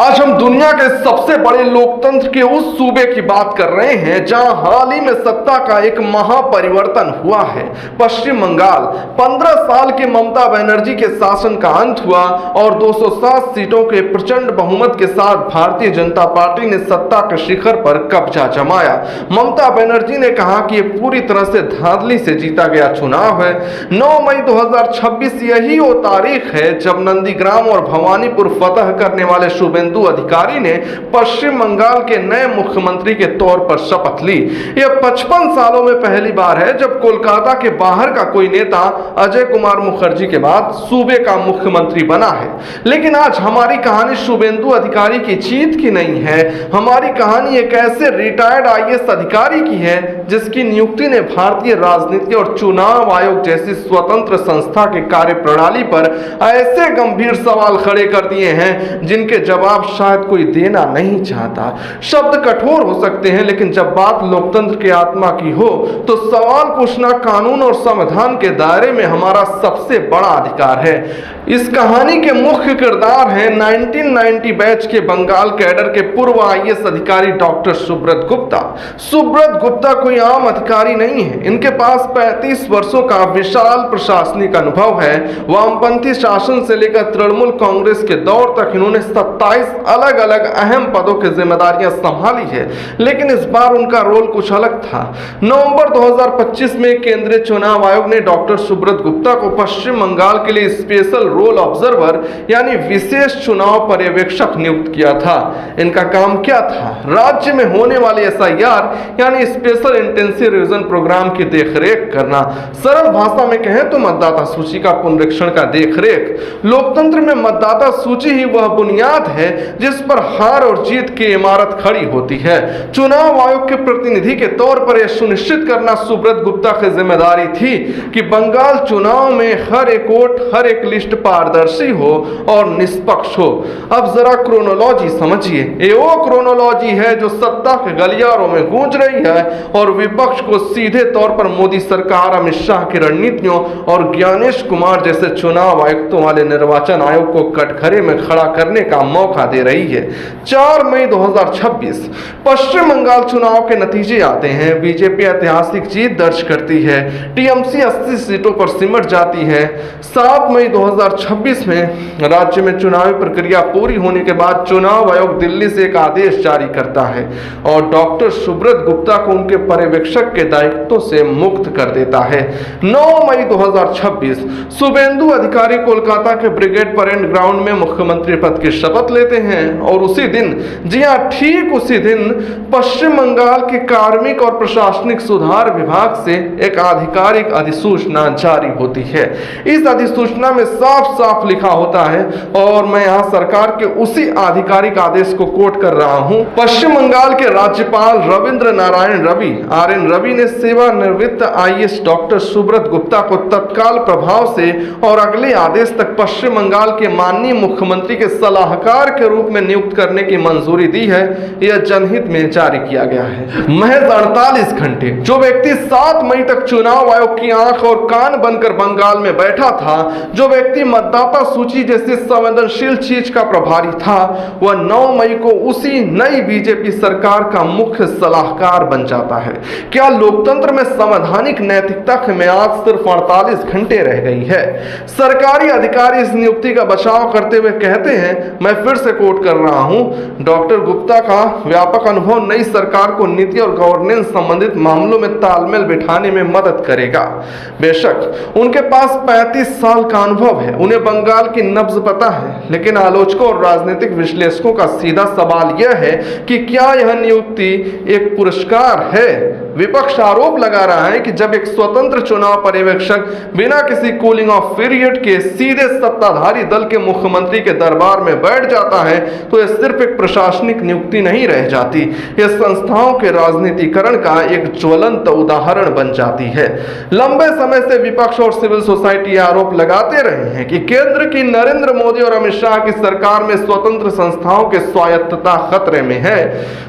आज हम दुनिया के सबसे बड़े लोकतंत्र के उस सूबे की बात कर रहे हैं जहां हाल ही में सत्ता का एक महापरिवर्तन हुआ है। पश्चिम बंगाल 15 साल के ममता बनर्जी के शासन का अंत हुआ और 207 सीटों के प्रचंड बहुमत के साथ भारतीय जनता पार्टी ने सत्ता के शिखर पर कब्जा जमाया। ममता बनर्जी ने कहा कि यह पूरी तरह से धांधली से जीता गया चुनाव है। 9 मई 2026 यही वो तारीख है जब नंदीग्राम और भवानीपुर फतह करने वाले शुभेंदु अधिकारी ने पश्चिम बंगाल के नए मुख्यमंत्री के तौर पर शपथ ली। यह 55 सालों में पहली बार है जब कोलकाता के बाहर का कोई नेता अजय कुमार मुखर्जी के बाद सूबे का मुख्यमंत्री बना है। लेकिन आज हमारी कहानी शुभेंदु अधिकारी की जीत की नहीं है। हमारी कहानी एक ऐसे रिटायर्ड आईएएस अधिकारी की है जिसकी नियुक्ति ने भारतीय राजनीति और चुनाव आयोग जैसी स्वतंत्र संस्था के कार्य प्रणाली पर ऐसे गंभीर सवाल खड़े कर दिए हैं जिनके जवाब शायद कोई देना नहीं चाहता। शब्द कठोर हो सकते हैं, लेकिन जब बात लोकतंत्र की आत्मा की हो तो सवाल पूछना कानून और संविधान के दायरे में हमारा सबसे बड़ा अधिकार है। इस कहानी के मुख्य किरदार हैं 1990 बैच के बंगाल कैडर के पूर्व आईएएस अधिकारी डॉक्टर सुब्रत गुप्ता। सुब्रत गुप्ता कोई आम अधिकारी नहीं है। इनके पास 35 वर्षों का विशाल प्रशासनिक अनुभव है। वामपंथी शासन से लेकर तृणमूल कांग्रेस के दौर तक इन्होंने 27 अलग अलग अहम पदों की जिम्मेदारियां संभाली है। लेकिन इस बार उनका रोल कुछ अलग था। नवंबर 2025 में केंद्रीय चुनाव आयोग ने डॉक्टर सुब्रत गुप्ता को पश्चिम बंगाल के लिए स्पेशल रोल ऑब्जर्वर यानी विशेष चुनाव पर्यवेक्षक नियुक्त किया था। इनका काम क्या था? राज्य में होने वाले एसआईआर यानी स्पेशल इंटेंसिव रिवीजन प्रोग्राम की देखरेख करना। सरल भाषा में कहें तो मतदाता सूची का पुनरीक्षण का देखरेख। लोकतंत्र में मतदाता सूची ही वह बुनियाद है जिस पर हार और जीत की इमारत खड़ी होती है। चुनाव आयोग के प्रतिनिधि के तौर पर यह सुनिश्चित करना सुब्रत गुप्ता की जिम्मेदारी थी कि बंगाल चुनाव में हर एक वोट, हर एक लिस्ट पारदर्शी हो और निष्पक्ष हो। अब जरा क्रोनोलॉजी समझिए। ये वो क्रोनोलॉजी है जो सत्ता के गलियारों में गूंज रही है और विपक्ष को सीधे तौर पर मोदी सरकार, अमित शाह की रणनीतियों और ज्ञानेश कुमार जैसे चुनाव आयुक्तों वाले निर्वाचन आयोग को कटघरे में खड़ा करने का मौका दे रही है। 4 मई 2026 पश्चिम बंगाल चुनाव के नतीजे आते हैं। बीजेपी ऐतिहासिक जीत दर्ज करती है। टीएमसी 80 सीटों पर सिमट जाती है। 7 मई 2026 में राज्य में चुनावी प्रक्रिया पूरी होने के बाद चुनाव आयोग दिल्ली से एक आदेश जारी करता है और डॉक्टर सुब्रत गुप्ता को उनके पर्यवेक्षक के दायित्व से मुक्त कर देता है। 9 मई 2026 शुभेंदु अधिकारी कोलकाता के ब्रिगेड परेड ग्राउंड में मुख्यमंत्री पद की शपथ लेते हैं और उसी दिन, जी हां ठीक उसी दिन, पश्चिम बंगाल के कार्मिक और प्रशासनिक सुधार विभाग से एक आधिकारिक अधिसूचना जारी होती है। इस अधिसूचना में साफ साफ लिखा होता है और मैं यहां सरकार के उसी आधिकारिक आदेश को कोट कर रहा हूं। पश्चिम बंगाल के राज्यपाल रविंद्र नारायण रवि RN रवि ने सेवानिवृत्त आईएएस डॉक्टर सुब्रत गुप्ता को तत्काल प्रभाव से और अगले आदेश तक पश्चिम बंगाल के माननीय मुख्यमंत्री के सलाहकार के रूप में नियुक्त करने की मंजूरी दी है। यह जनहित में जारी किया गया है। महज 48 घंटे जो व्यक्ति 7 मई तक चुनाव आयोग की आंख और कान बनकर बंगाल में बैठा था, जो व्यक्ति मतदाता सूची जैसी संवेदनशील चीज का प्रभारी था, वह 9 मई को उसी नई बीजेपी सरकार का मुख्य सलाहकार बन जाता है। क्या लोकतंत्र में संवैधानिक नैतिकता की म्याद सिर्फ 48 घंटे रह गई है? सरकारी अधिकारी इस नियुक्ति का बचाव करते हुए कहते हैं, मैं फिर से कोट कर रहा हूं, डॉक्टर गुप्ता का व्यापक अनुभव नई सरकार को नीति और गवर्नेंस संबंधित मामलों में तालमेल बिठाने में मदद करेगा। बेशक उनके पास 35 साल का अनुभव है, उन्हें बंगाल की नब्ज पता है, लेकिन आलोचकों और राजनीतिक विश्लेषकों का सीधा सवाल यह है कि क्या यह नियुक्ति एक पुरस्कार है? विपक्ष आरोप लगा रहा है कि जब एक स्वतंत्र चुनाव पर्यवेक्षक बिना किसी कूलिंग ऑफ पीरियड के सीधे सत्ताधारी दल के मुख्यमंत्री के दरबार में बैठ जाता है तो यह सिर्फ एक प्रशासनिक नियुक्ति नहीं रह जाती, यह संस्थाओं के राजनीतिकरण का एक ज्वलंत उदाहरण बन जाती है। लंबे समय से विपक्ष और सिविल सोसाइटी आरोप लगाते रहे हैं कि केंद्र की नरेंद्र मोदी और अमित शाह की सरकार में स्वतंत्र संस्थाओं के स्वायत्तता खतरे में है।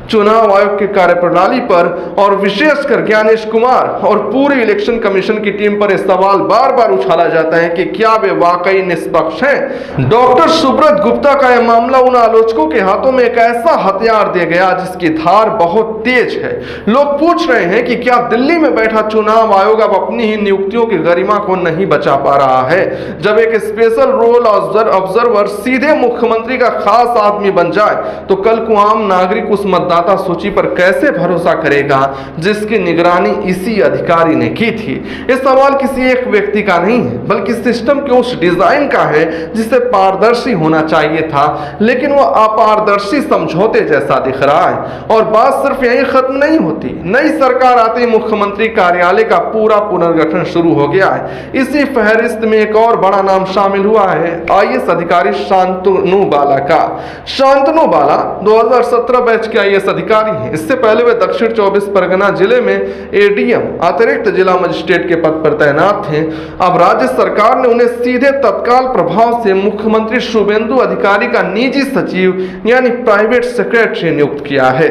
चुनाव आयोग की कार्यप्रणाली पर और विशेष विशेषकर ज्ञानेश कुमार और पूरी इलेक्शन कमीशन की टीम पर यह सवाल बार बार उछाला जाता है कि क्या वे वाकई निष्पक्ष हैं। डॉक्टर सुब्रत गुप्ता का यह मामला उन आलोचकों के हाथों में एक ऐसा हथियार दे गया जिसकी धार बहुत तेज है। लोग पूछ रहे हैं कि क्या दिल्ली में बैठा चुनाव आयोग अब अपनी ही नियुक्तियों की गरिमा को नहीं बचा पा रहा है। जब एक स्पेशल रोल ऑब्जर्वर सीधे मुख्यमंत्री का खास आदमी बन जाए तो कल को आम नागरिक उस मतदाता सूची पर कैसे भरोसा करेगा जिसकी निगरानी इसी अधिकारी ने की थी। यह सवाल किसी एक व्यक्ति का नहीं है बल्कि सिस्टम के उस डिजाइन का है जिसे पारदर्शी होना चाहिए था, लेकिन वो अपारदर्शी समझौते जैसा दिख रहा है। और बात सिर्फ यही खत्म नहीं होती, नई सरकार आते ही मुख्यमंत्री कार्यालय का पूरा पुनर्गठन शुरू हो गया है। इसी फहरिस्त में एक और बड़ा नाम शामिल हुआ है आईएएस अधिकारी शांतनु बाला का। शांतनु बाला 2017 बैच के आईएएस अधिकारी हैं। इससे पहले वे दक्षिण 24 परगना जिले में एडीएम अतिरिक्त जिला मजिस्ट्रेट के पद पर तैनात थे। अब राज्य सरकार ने उन्हें सीधे तत्काल प्रभाव से मुख्यमंत्री शुभेंदु अधिकारी का निजी सचिव यानी प्राइवेट सेक्रेटरी नियुक्त किया है।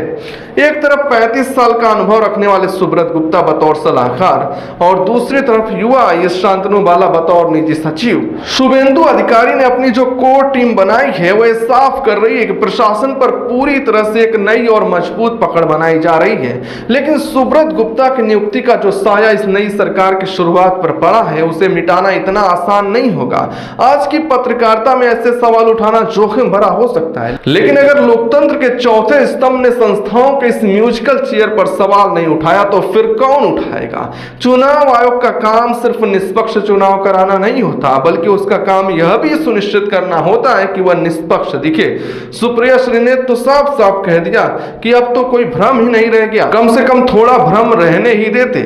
एक तरफ 35 साल का अनुभव रखने वाले सुब्रत गुप्ता बतौर सलाहकार और दूसरी तरफ युवा आईएएस शांतनु बाला बतौर निजी सचिव। शुभेंदु अधिकारी ने अपनी जो कोर टीम बनाई है वह साफ कर रही है कि प्रशासन पर पूरी तरह से एक नई और मजबूत पकड़ बनाई जा रही है। लेकिन सुब्रत गुप्ता की नियुक्ति का जो साया इस नई सरकार की शुरुआत पर पड़ा है उसे मिटाना इतना आसान नहीं होगा। आज की पत्रकारिता में ऐसे सवाल उठाना जोखिम भरा हो सकता है, लेकिन अगर लोकतंत्र के चौथे स्तंभ ने संस्थाओं के इस म्यूजिकल चेयर पर सवाल नहीं उठाया तो फिर कौन उठाएगा। चुनाव आयोग का काम सिर्फ निष्पक्ष चुनाव कराना नहीं होता बल्कि उसका काम यह भी सुनिश्चित करना होता है कि वह निष्पक्ष दिखे। सुप्रिया श्री ने तो साफ साफ कह दिया कि अब तो कोई भ्रम ही नहीं रह गया, कम से कम थोड़ा भ्रम रहने ही देते।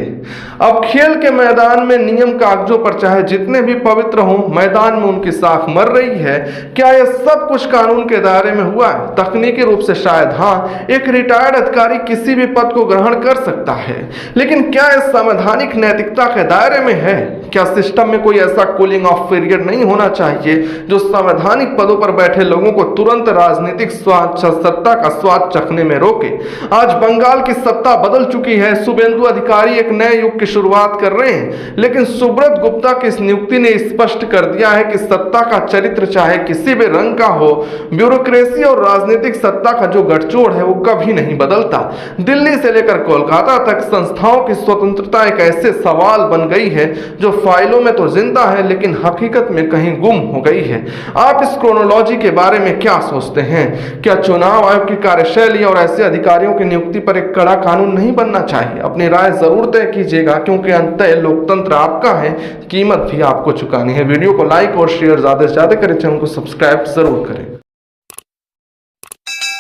अब खेल के मैदान में नियम कागजों पर चाहे जितने भी पवित्र हों, मैदान में उनकी साख मर रही है। क्या यह सब कुछ कानून के दायरे में हुआ है? तकनीकी रूप से शायद हाँ, एक रिटायर्ड अधिकारी किसी भी पद को ग्रहण कर सकता है, लेकिन क्या यह संवैधानिक नैतिकता के दायरे में है? क्या सिस्टम में कोई ऐसा कूलिंग ऑफ पीरियड नहीं होना चाहिए जो संवैधानिक पदों पर बैठे लोगों को तुरंत राजनीतिक सत्ता का स्वाद चखने में रोके? आज बंगाल की सत्ता बदल चुकी है, शुभेंदु अधिकारी एक नए युग की शुरुआत कर रहे हैं, लेकिन सुब्रत गुप्ता की इस नियुक्ति ने स्पष्ट कर दिया है कि सत्ता का चरित्र चाहे किसी भी रंग का हो, ब्यूरोक्रेसी और राजनीतिक सत्ता का जो गठजोड़ है वो कभी नहीं बदलता। दिल्ली से लेकर कोलकाता तक संस्थाओं की स्वतंत्रता एक ऐसे सवाल बन गई है जो फाइलों में तो जिंदा है लेकिन हकीकत में कहीं गुम हो गई है। आप इस क्रोनोलॉजी के बारे में क्या सोचते हैं? क्या चुनाव आयोग की कार्यशैली और ऐसे अधिकारियों की नियुक्ति पर एक कड़ा कानून नहीं बनना चाहिए? अपनी राय जरूर तय कीजिएगा, क्योंकि अंततः लोकतंत्र आपका है, कीमत भी आपको चुकानी है। वीडियो को लाइक और शेयर ज्यादा से ज्यादा करें, चैनल को सब्सक्राइब जरूर करें।